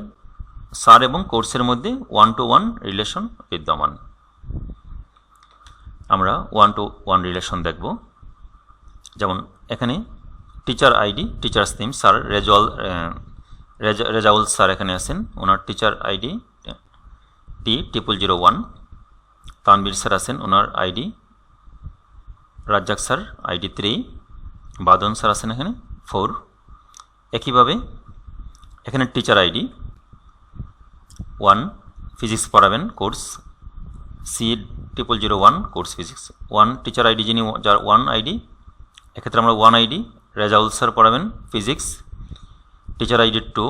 স্যার এবং কোর্সের মধ্যে ওয়ান টু ওয়ান রিলেশন বিদ্যমান। আমরা ওয়ান টু ওয়ান রিলেশন দেখব। যেমন এখানে teacher ID, teachers name, sir Rezaul sir এখানে আছেন, ওনার teacher ID T0001। Tanvir sir আছেন, ওনার আইডি রাজ্জাক স্যার আইডি 3। বাদন স্যার আছেন এখানে 4। একইভাবে এখানে টিচার আইডি 1, ফিজিক্স পড়াবেন course C0001, course physics 1। Teacher ID যিনি, যার 1 আইডি, এক্ষেত্রে আমরা 1 আইডি রেজাউল স্যার পড়াবেন physics. Teacher ID 2,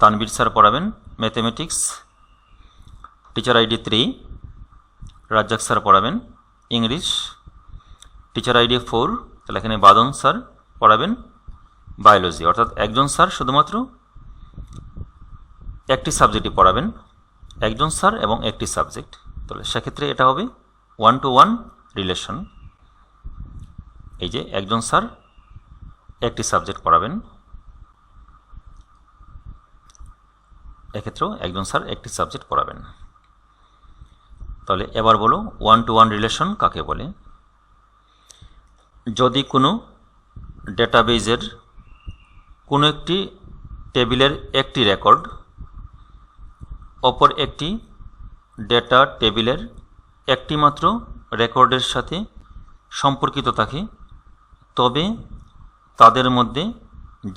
Tanvir sir পড়াবেন mathematics. Teacher ID 3, Razzak sir পড়াবেন ইংলিশ। টিচার আইডি 4, তাহলে এখানে বাদন স্যার পড়াবেন বায়োলজি। অর্থাৎ একজন স্যার শুধুমাত্র একটি সাবজেক্টই পড়াবেন, একজন স্যার এবং একটি সাবজেক্ট। তাহলে সেক্ষেত্রে এটা হবে ওয়ান টু ওয়ান রিলেশন। এই যে একজন স্যার একটি সাবজেক্ট পড়াবেন, এক্ষেত্রেও একজন স্যার একটি সাবজেক্ট পড়াবেন। তাহলে এবার বলো ওয়ান টু ওয়ান রিলেশন কাকে বলে? যদি কোনো ডেটাবেজের কোনো একটি টেবিলের একটি রেকর্ড অপর একটি ডেটা টেবিলের একটি মাত্র রেকর্ডের সাথে সম্পর্কিত থাকে, তবে তাদের মধ্যে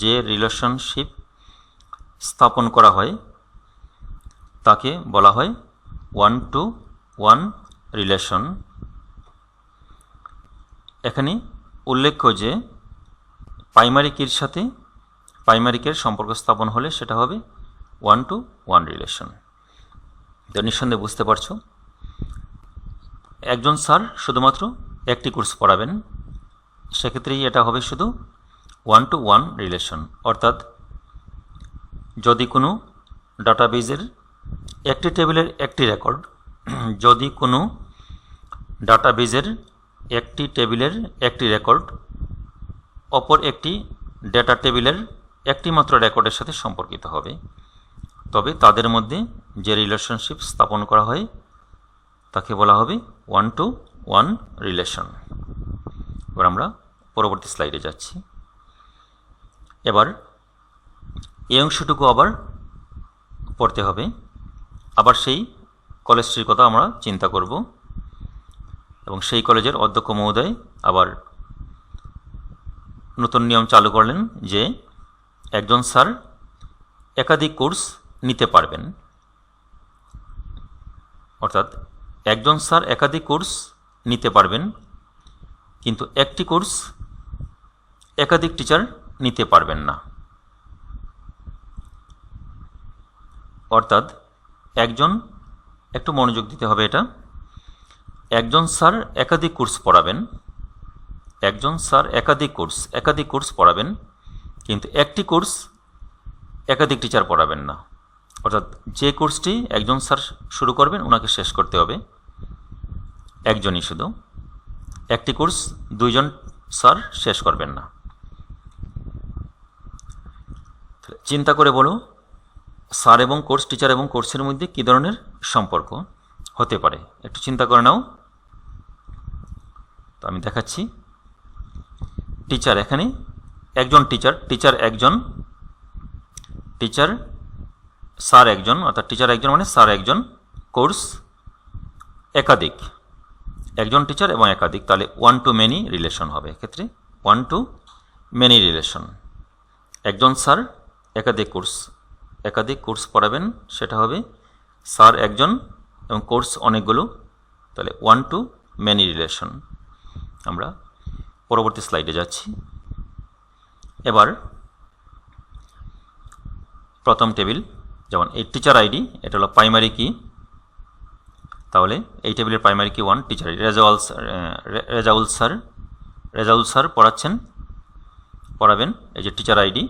যে রিলেশনশিপ স্থাপন করা হয় তাকে বলা হয় ওয়ান টু ওয়ান রিলেশন। এখানে উল্লেখ্য যে প্রাইমারি কির সাথে প্রাইমারি কির সম্পর্ক স্থাপন হলে সেটা হবে ওয়ান টু ওয়ান রিলেশন। তো নিঃসন্দেহে বুঝতে পারছো, একজন স্যার শুধুমাত্র একটি কোর্স পড়াবেন, সেক্ষেত্রেই এটা হবে শুধু ওয়ান টু ওয়ান রিলেশন। অর্থাৎ যদি কোনো ডাটাবেজের একটি টেবিলের একটি রেকর্ড, যদি কোনো ডাটাবেজের একটি টেবিলের একটি রেকর্ড অপর একটি ডেটা টেবিলের একটি মাত্র রেকর্ডের সাথে সম্পর্কিত হবে, তবে তাদের মধ্যে যে রিলেশনশিপ স্থাপন করা হয় তাকে বলা হবে 1-to-1 রিলেশন। এবার আমরা পরবর্তী স্লাইডে যাচ্ছি। এবার এই অংশটুকু আবার পড়তে হবে। আবার সেই কলেজটির কথা আমরা চিন্তা করব এবং সেই কলেজের অধ্যক্ষ মহোদয় আবার নতুন নিয়ম চালু করলেন যে একজন স্যার একাধিক কোর্স নিতে পারবেন, অর্থাৎ একজন স্যার একাধিক কোর্স নিতে পারবেন, কিন্তু একটি কোর্স একাধিক টিচার নিতে পারবেন না। অর্থাৎ একটু মনোযোগ দিতে হবে, একজন স্যার একাধিক কোর্স পড়াবেন, একাধিক কোর্স পড়াবেন, কিন্তু একটি কোর্স একাধিক টিচার পড়াবেন না। অর্থাৎ যে কোর্সটি একজন স্যার শুরু করবেন ওনাকে শেষ করতে হবে একজনই শুধু, একটি কোর্স দুইজন স্যার শেষ করবেন না। চিন্তা করে বলো স্যার এবং কোর্স, টিচার এবং কোর্সের মধ্যে কী ধরনের সম্পর্ক হতে পারে, একটু চিন্তা করে নাও। তো আমি দেখাচ্ছি। টিচার, এখানে একজন টিচার একজন, স্যার একজন, অর্থাৎ টিচার একজন মানে স্যার একজন, কোর্স একাধিক, একজন টিচার এবং একাধিক, তাহলে 1-to-many রিলেশন হবে এক্ষেত্রে, 1-to-many রিলেশন। একজন স্যার একাধিক কোর্স পড়াবেন, সেটা হবে স্যার একজন এবং কোর্স অনেকগুলো, তাহলে 1-to-many রিলেশন। আমরা পরবর্তী স্লাইডে যাচ্ছি। এবার প্রথম টেবিল, যেমন এই টিচার আইডি, এটা হলো প্রাইমারি কি, তাহলে এই টেবিলের প্রাইমারি কি 1 টিচার আইডি। রেজাউল স্যার পড়াবেন, এই যে teacher ID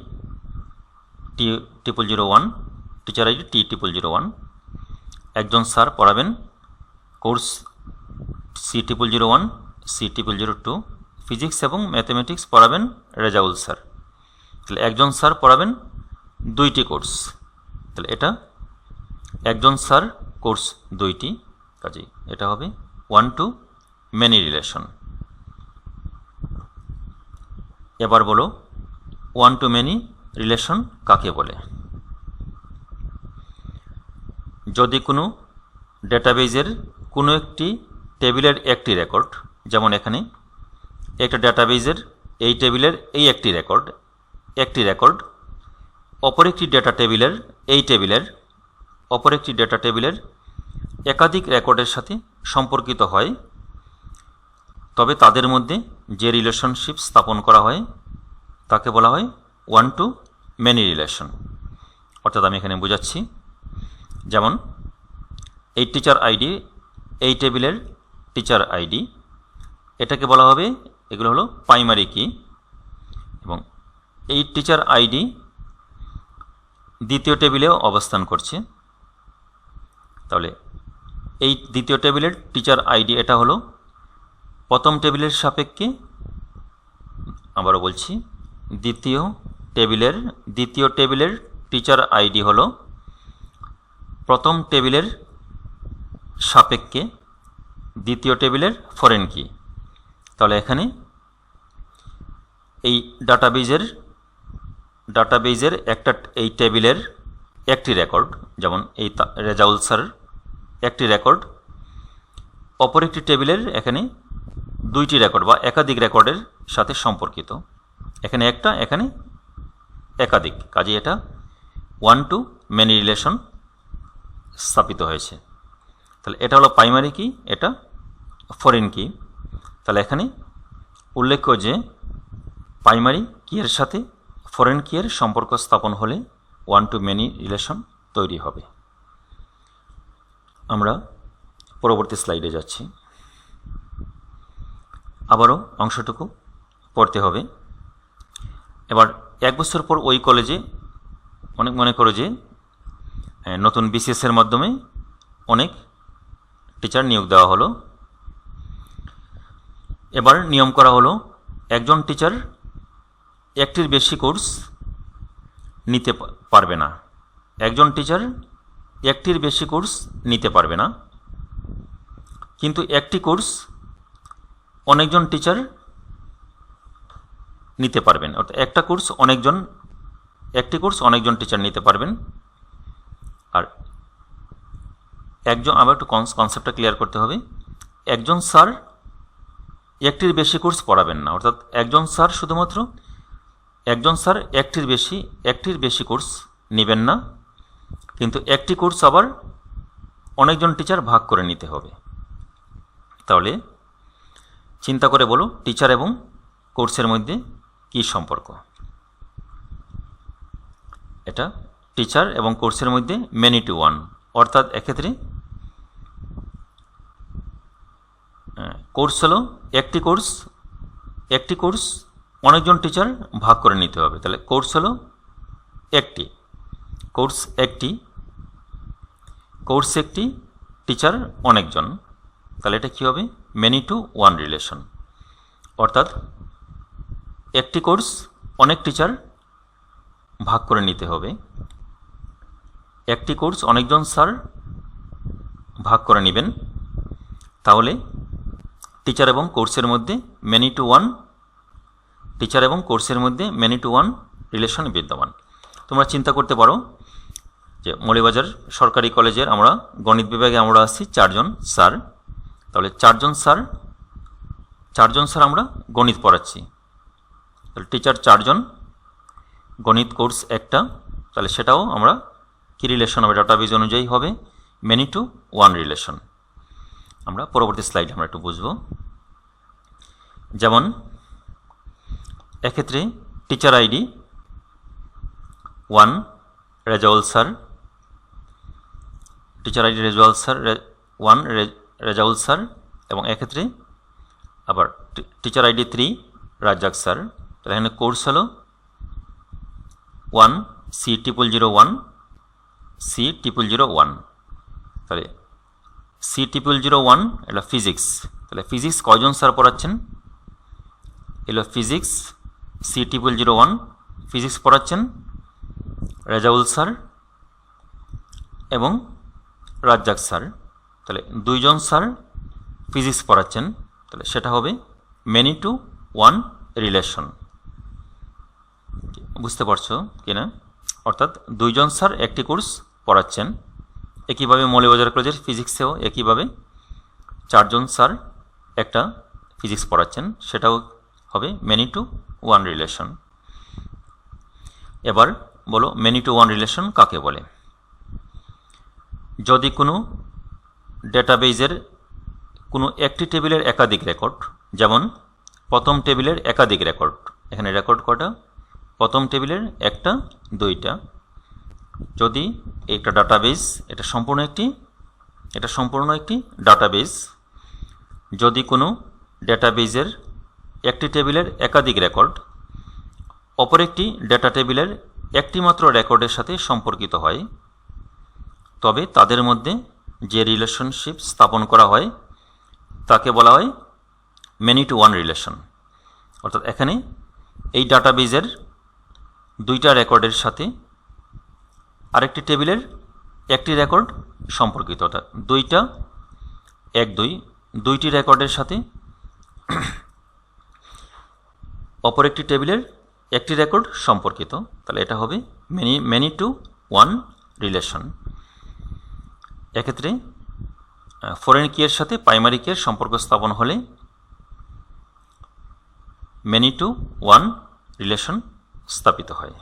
T001, teacher ID T001। একজন স্যার পড়াবেন কোর্স C001, C002। ফিজিক্স এবং ম্যাথমেটিক্স পড়াবেন রেজাউল স্যার। তাহলে একজন স্যার পড়াবেন দুইটি কোর্স, তাহলে এটা একজন স্যার কোর্স দুইটি, কাজেই এটা হবে 1-to-many রিলেশন। এবার বলো 1-to-many রিলেশন কাকে বলে। যদি কোনো ডেটাবেজের কোনো একটি টেবিলের একটি রেকর্ড, যেমন এখানে একটা ডেটাবেজের এই টেবিলের এই একটি রেকর্ড অপর একটি ডেটা টেবিলের একাধিক রেকর্ডের সাথে সম্পর্কিত হয়, তবে তাদের মধ্যে যে রিলেশনশিপ স্থাপন করা হয় তাকে বলা হয় 1-to-many রিলেশন। অর্থাৎ আমি এখানে বোঝাচ্ছি, যেমন এই টিচার আইডি, এই টেবিলের টিচার আইডি, এটাকে বলা হবে, এগুলো হলো প্রাইমারি কি, এবং এই টিচার আইডি দ্বিতীয় টেবিলেও অবস্থান করছে, তাহলে এই দ্বিতীয় টেবিলের টিচার আইডি এটা হলো প্রথম টেবিলের সাপেক্ষে, আবারও বলছি, দ্বিতীয় টেবিলের টিচার আইডি হলো প্রথম টেবিলের সাপেক্ষে দ্বিতীয় টেবিলের ফরেন কি। তাহলে এখানে এই ডাটাবেজের এই টেবিলের একটি রেকর্ড, যেমন এই রেজাউল স্যার একটি রেকর্ড, অপর একটি টেবিলের এখানে দুইটি রেকর্ড বা একাধিক রেকর্ডের সাথে সম্পর্কিত, এখানে একটা, এখানে একাধিক, কাজে এটা 1-to-many রিলেশন স্থাপিত হয়েছে। তাহলে এটা হলো প্রাইমারি কি, এটা ফরেন কি। তাহলে এখানে উল্লেখ্য যে প্রাইমারি কি এর সাথে ফরেন কি এর সম্পর্ক স্থাপন হলে 1-to-many রিলেশন তৈরি হবে। আমরা পরবর্তী স্লাইডে যাচ্ছি। আবারও অংশটুকু পড়তে হবে। এবার এক বছর পর ওই কলেজে মনে করো যে নতুন বিসিএসের মাধ্যমে অনেক টিচার নিয়োগ দেওয়া হলো। এবার নিয়ম করা হলো একজন টিচার একটির বেশি কোর্স নিতে পারবে না, একজন টিচার একটির বেশি কোর্স নিতে পারবে না, কিন্তু একটি কোর্স অনেকজন টিচার নিতে পারবেন। অর্থাৎ একটি কোর্স অনেকজন টিচার নিতে পারবেন। আর আবার একটু কনসেপ্টটা ক্লিয়ার করতে হবে। একজন স্যার একটির বেশি কোর্স পড়াবেন না, অর্থাৎ একজন স্যার একটির বেশি কোর্স নেবেন না, কিন্তু একটি কোর্স আবার অনেকজন টিচার ভাগ করে নিতে হবে। তাহলে চিন্তা করে বলো, টিচার এবং কোর্সের মধ্যে কি সম্পর্ক? এটা টিচার এবং কোর্সের মধ্যে মেনি টু ওয়ান, অর্থাৎ এক্ষেত্রে কোর্স হলো একটি কোর্স অনেকজন টিচার ভাগ করে নিতে হবে। তাহলে কোর্স হলো একটি টিচার অনেকজন, তাহলে এটা কী হবে? Many to one relation. অর্থাৎ একটি কোর্স অনেক টিচার ভাগ করে নিতে হবে, একটি কোর্স অনেকজন স্যার ভাগ করে নেবেন, তাহলে টিচার এবং কোর্সের মধ্যে মেনি টু ওয়ান রিলেশন বিদ্যমান। তোমরা চিন্তা করতে পারো যে মৌলভীবাজার সরকারি কলেজের আমরা গণিত বিভাগে আমরা আছি 4 জন স্যার, তাহলে 4 জন স্যার আমরা গণিত পড়াচ্ছি, তাহলে টিচার 4 জন, গণিত কোর্স একটা, তাহলে সেটাও আমরা কি রিলেশন হবে? ডাটাবেজ অনুযায়ী হবে মেনি টু ওয়ান রিলেশন। আমরা পরবর্তী স্লাইডে আমরা একটু বুঝব। যেমন এক্ষেত্রে teacher ID 1 Rezaul sir, teacher ID Rezaul sir, এবং এক্ষেত্রে আবার টিচার আইডি 3 রাজ্জাক স্যার। তাহলে এখানে কোর্স হলো 1 C0001, তাহলে C0001 এটা ফিজিক্স। তাহলে ফিজিক্স কয়জন স্যার পড়াচ্ছেন? এলো ফিজিক্স C0001 ফিজিক্স পড়াচ্ছেন রেজাউল স্যার এবং রাজ্জাক স্যার। তাহলে 2 জন স্যার ফিজিক্স পড়াচ্ছেন, তাহলে সেটা হবে মেনি টু ওয়ান রিলেশন। বুঝতে পারছো কিনা? অর্থাৎ 2 জন স্যার একটি কোর্স পড়াচ্ছেন। একইভাবে মৌলভীবাজার কলেজের ফিজিক্সেও একইভাবে 4 জন স্যার একটা ফিজিক্স পড়াচ্ছেন, সেটাও হবে মেনি টু ওয়ান রিলেশন। এবার বলো মেনি টু ওয়ান রিলেশন কাকে বলে? যদি কোনো ডেটাবেজের কোনো একটি টেবিলের একাধিক রেকর্ড, যেমন প্রথম টেবিলের একাধিক রেকর্ড, এখানে রেকর্ড কটা? প্রথম টেবিলের 1টা 2টা। যদি একটা ডাটাবেজ, এটা সম্পূর্ণ একটি ডাটাবেজ, যদি কোনো ডেটাবেজের একটি টেবিলের একাধিক রেকর্ড অপর একটি ডেটা টেবিলের একটি মাত্র রেকর্ডের সাথে সম্পর্কিত হয়, তবে তাদের মধ্যে যে রিলেশনশিপ স্থাপন করা হয় তাকে বলা হয় মেনি টু ওয়ান রিলেশন। অর্থাৎ এখানে এই ডাটাবেজের 2টা রেকর্ডের সাথে আরেকটি টেবিলের একটি রেকর্ড সম্পর্কিত, অর্থাৎ 2টা 2টি রেকর্ডের সাথে অপর একটি টেবিলের একটি রেকর্ড সম্পর্কিত, তাহলে এটা হবে মেনি টু ওয়ান রিলেশন। এক্ষেত্রে ফরেন কিয়ের সাথে প্রাইমারি কিয়ের সম্পর্ক স্থাপন হলে মেনি টু ওয়ান রিলেশন স্থাপিত হয়।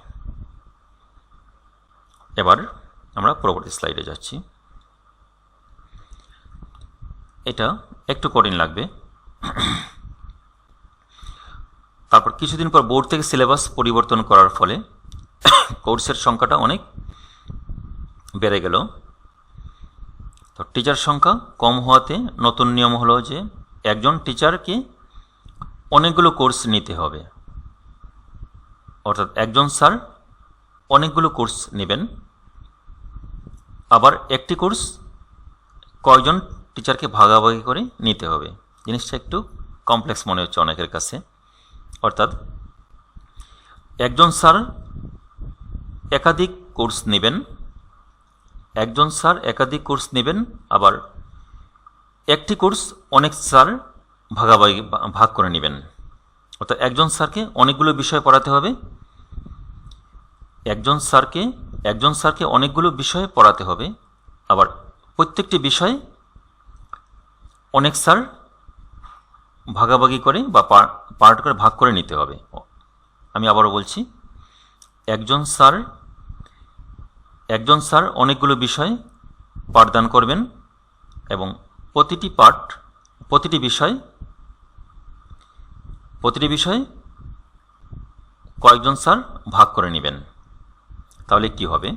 এবার আমরা পরবর্তী স্লাইডে যাচ্ছি। এটা একটু কঠিন লাগবে, তারপর কিছুদিন পর বোর্ড থেকে সিলেবাস পরিবর্তন করার ফলে কোর্সের সংখ্যাটা অনেক বেড়ে গেল। তো টিচার সংখ্যা কম হওয়াতে নতুন নিয়ম হলো যে একজন টিচারকে অনেকগুলো কোর্স নিতে হবে, অর্থাৎ একজন স্যার অনেকগুলো কোর্স নেবেন। আবার একটি কোর্স কয়জন টিচারকে ভাগাভাগি করে নিতে হবে। জিনিসটা একটু কমপ্লেক্স মনে হচ্ছে অনেকের কাছে। অর্থাৎ একজন স্যার একাধিক কোর্স নেবেন, একজন স্যার একাধিক কোর্স নেবেন, আবার একটি কোর্স অনেক স্যার ভাগ করে নেবেন। অর্থাৎ একজন স্যারকে অনেকগুলো বিষয় পড়াতে হবে, একজন স্যারকে অনেকগুলো বিষয় পড়াতে হবে, আবার প্রত্যেকটি বিষয় অনেক স্যার ভাগাভাগি করে বা পার্ট করে ভাগ করে নিতে হবে। আমি আবারও বলছি, একজন স্যার অনেকগুলো বিষয় পাঠদান করবেন এবং প্রতিটি বিষয় কয়েকজন স্যার ভাগ করে নেবেন। তাহলে কি হবে?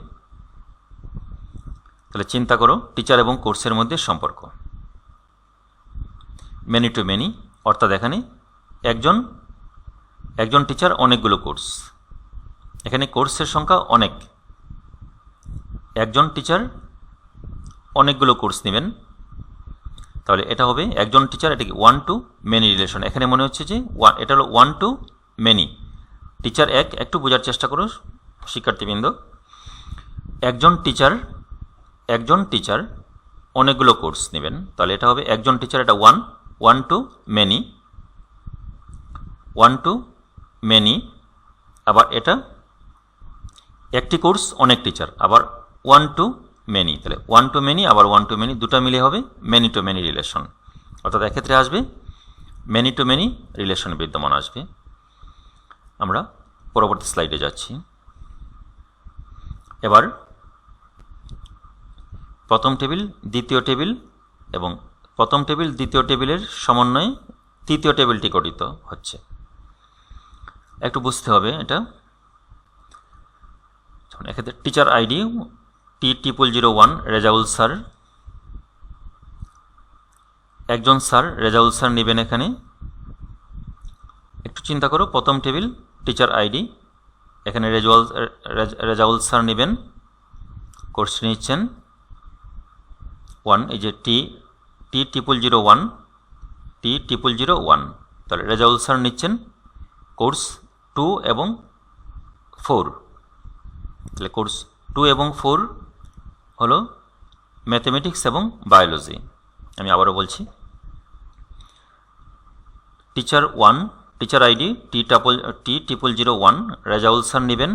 তাহলে চিন্তা করো টিচার এবং কোর্সের মধ্যে সম্পর্ক। মেনি টু মেনি, অর্থাৎ এখানে একজন টিচার অনেকগুলো কোর্স, এখানে কোর্সের সংখ্যা অনেক, একজন টিচার অনেকগুলো কোর্স নেবেন। তাহলে এটা হবে একজন টিচার, এটাকে ওয়ান টু মেনি রিলেশন। এখানে মনে হচ্ছে যে এটা হলো ওয়ান টু মেনি। টিচার একটু বোঝার চেষ্টা করো শিক্ষার্থীবৃন্দ। একজন টিচার অনেকগুলো কোর্স নেবেন, তাহলে এটা হবে একজন টিচার, এটা ওয়ান টু মেনি। আবার এটা একটি কোর্স অনেক টিচার, আবার ওয়ান টু মেনি। তাহলে ওয়ান টু মেনি আবার ওয়ান টু মেনি, দুটা মিলে হবে মেনি টু মেনি রিলেশন। অর্থাৎ এক্ষেত্রে আসবে মেনি টু মেনি রিলেশন বিদ্যমান আসবে। আমরা পরবর্তী স্লাইডে যাচ্ছি। এবার প্রথম টেবিল, দ্বিতীয় টেবিল এবং প্রথম টেবিল দ্বিতীয় টেবিলের সমন্বয়ে তৃতীয় টেবিলটি গঠিত হচ্ছে। একটু বুঝতে হবে এটা। এক্ষেত্রে teacher ID T0001 Rezaul sir, একজন স্যার রেজাউল স্যার নেবেন। এখানে একটু চিন্তা করো, প্রথম টেবিল টিচার আইডি, এখানে রেজাউল স্যার নেবেন, কোর্স নিচ্ছেন 1, এই যে T0001, তাহলে রেজাউল স্যার নিচ্ছেন কোর্স 2 এবং 4। তাহলে কোর্স 2 এবং 4 হলো ম্যাথমেটিক্স এবং বায়োলজি। আমি আবারও বলছি, teacher ID T0001 Rezaul sir নেবেন,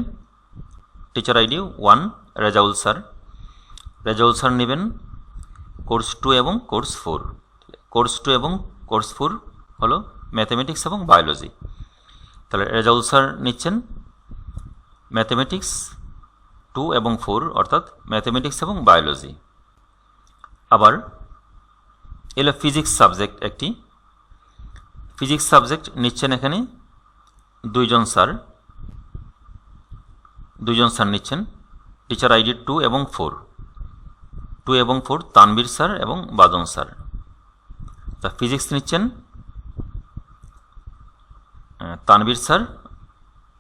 টিচার আইডি 1 রেজাউল স্যার নেবেন কোর্স 2 এবং কোর্স 4। কোর্স 2 এবং কোর্স 4 হলো ম্যাথমেটিক্স এবং বায়োলজি। তাহলে রেজাউল স্যার নিচ্ছেন ম্যাথমেটিক্স 2 এবং 4, অর্থাৎ ম্যাথমেটিক্স এবং বায়োলজি। আবার এলো ফিজিক্স সাবজেক্ট, একটি ফিজিক্স সাবজেক্ট নিচ্ছেন এখানে দুইজন স্যার নিচ্ছেন, টিচার আইডি 2 এবং 4 তানবীর স্যার এবং বাদন স্যার। তা ফিজিক্স নিচ্ছেন তানবীর স্যার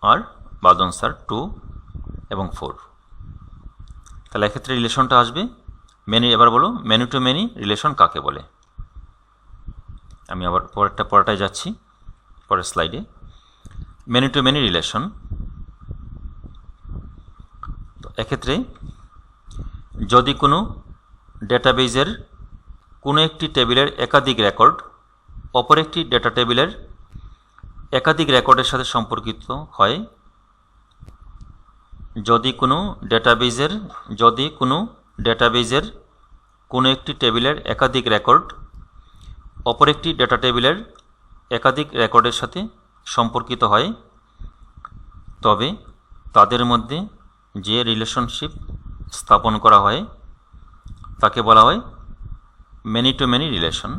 আর বাদন স্যার 2 এবং 4। তাহলে এক্ষেত্রে রিলেশনটা আসবে মেনি। এবার বলো মেনি টু মেনি রিলেশন কাকে বলে? আমি আবার পরেরটায় যাচ্ছি, পরের স্লাইডে। মেনি টু মেনি রিলেশন, তো এক্ষেত্রে যদি কোনো ডেটাবেজের কোনো একটি টেবিলের একাধিক রেকর্ড অপর একটি ডেটা টেবিলের একাধিক রেকর্ডের সাথে সম্পর্কিত হয়, যদি কোনো ডেটাবেজের কোনো একটি টেবিলের একাধিক রেকর্ড অপর একটি ডেটা টেবিলের একাধিক রেকর্ডের সাথে সম্পর্কিত হয়, তবে তাদের মধ্যে যে রিলেশনশিপ স্থাপন করা হয় তাকে বলা হয় মেনি টু মেনি রিলেশন।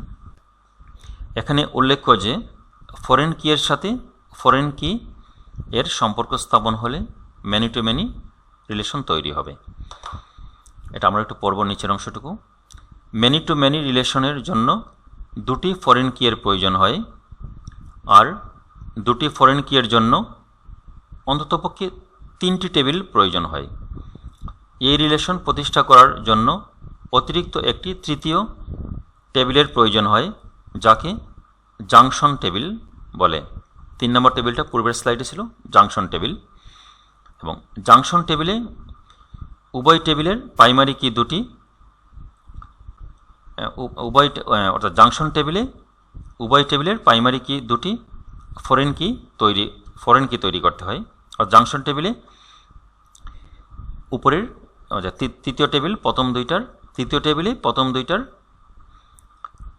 এখানে উল্লেখ্য যে ফরেন কি এর সাথে ফরেন কি এর সম্পর্ক স্থাপন হলে মেনি টু মেনি রিলেশন তৈরি হবে। এটা আমরা একটু পড়ব নিচের অংশটুকু। মেনি টু মেনি রিলেশনের জন্য দুটি ফরেন কি এর প্রয়োজন হয়, আর দুটি ফরেন কি এর জন্য অন্ততপক্ষে 3টি টেবিল প্রয়োজন হয়। এই রিলেশন প্রতিষ্ঠা করার জন্য অতিরিক্ত একটি তৃতীয় টেবিলের প্রয়োজন হয়, যাকে জাংশন টেবিল বলে। 3 নম্বর টেবিলটা পূর্বের স্লাইডে ছিল জাংশন টেবিল, এবং জাংশন টেবিলে উভয় টেবিলের প্রাইমারি কি দুটি, অর্থাৎ জাংশন টেবিলে উভয় টেবিলের প্রাইমারি কি দুটি ফরেন কি তৈরি করতে হয়। আর জাংশন টেবিলে উপরের তৃতীয় টেবিল প্রথম দুইটার তৃতীয় টেবিলে প্রথম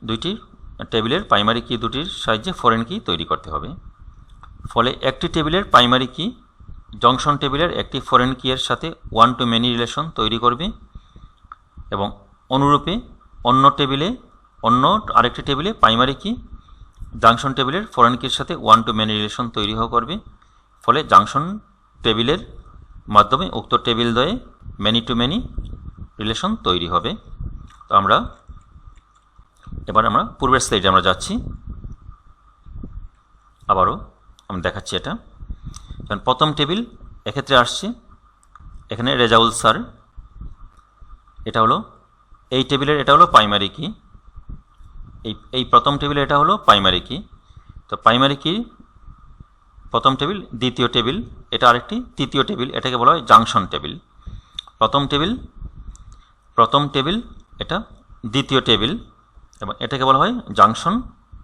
দুইটি টেবিলের প্রাইমারি কি দুটির সাহায্যে ফরেন কি তৈরি করতে হবে। ফলে একটি টেবিলের প্রাইমারি কি জংশন টেবিলের একটি ফরেন কি এর সাথে ওয়ান টু মেনি রিলেশন তৈরি করবে এবং অনুরূপে অন্য আরেকটি টেবিলে প্রাইমারি কি জাংশন টেবিলের ফরেন কির সাথে ওয়ান টু মেনি রিলেশন তৈরি করবে। ফলে জাংশন টেবিলের মাধ্যমে উক্ত টেবিল দ্বয়ে মেনি টু মেনি রিলেশন তৈরি হবে। তো এবার আমরা পূর্বের স্লাইডে আমরা যাচ্ছি, আবারও আমি দেখাচ্ছি এটা। যেমন প্রথম টেবিল এক্ষেত্রে আসছে, এখানে রেজাউল স্যার, এটা হলো এই টেবিলের এটা হলো প্রাইমারি কি, এই প্রথম টেবিলে এটা হলো প্রাইমারি কি। তো প্রাইমারি কি প্রথম টেবিল, দ্বিতীয় টেবিল এটা আরেকটি তৃতীয় টেবিল, এটাকে বলা হয় জাংশন টেবিল। প্রথম টেবিল এটা দ্বিতীয় টেবিল এবং এটাকে বলা হয় জাংশন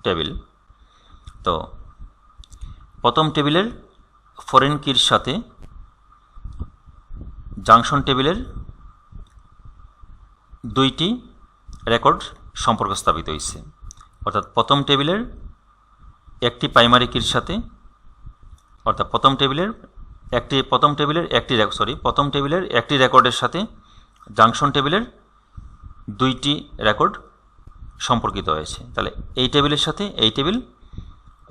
টেবিল। তো প্রথম টেবিলের ফরেন কির সাথে জাংশন টেবিলের দুইটি রেকর্ড সম্পর্ক স্থাপিত হয়েছে। অর্থাৎ প্রথম টেবিলের একটি প্রাইমারি কির সাথে, অর্থাৎ প্রথম টেবিলের একটি রেকর্ডের সাথে জাংশন টেবিলের দুইটি রেকর্ড সম্পর্কিত হয়েছে। তাহলে এই টেবিলের সাথে এই table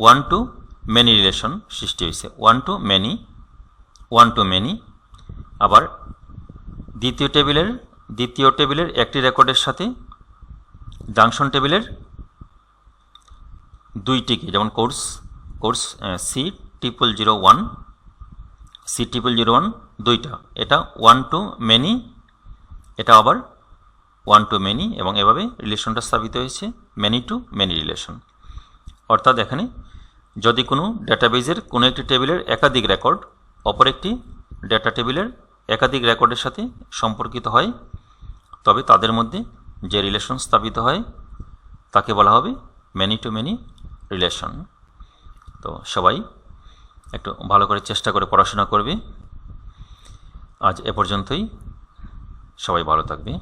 one to many relation সৃষ্টি হয়েছে, ওয়ান টু মেনি। আবার দ্বিতীয় টেবিলের একটি রেকর্ডের সাথে জাংশন টেবিলের দুইটিকে, যেমন কোর্স C001 দুইটা, এটা ওয়ান টু মেনি, এটা আবার ওয়ান টু মেনি, এবং এভাবে রিলেশনটা স্থাপিত হয়েছে মেনি টু মেনি রিলেশন। অর্থাৎ এখানে যদি কোনো ডেটাবেজের কোনো একটি টেবিলের একাধিক রেকর্ড অপর একটি ডেটা টেবিলের একাধিক রেকর্ডের সাথে সম্পর্কিত হয়, তবে তাদের মধ্যে যে রিলেশন স্থাপিত হয় তাকে বলা হবে মেনি টু মেনি রিলেশন। তো সবাই একটু ভালো করে চেষ্টা করে পড়াশোনা করবে। আজ এ পর্যন্তই, সবাই ভালো থাকবে।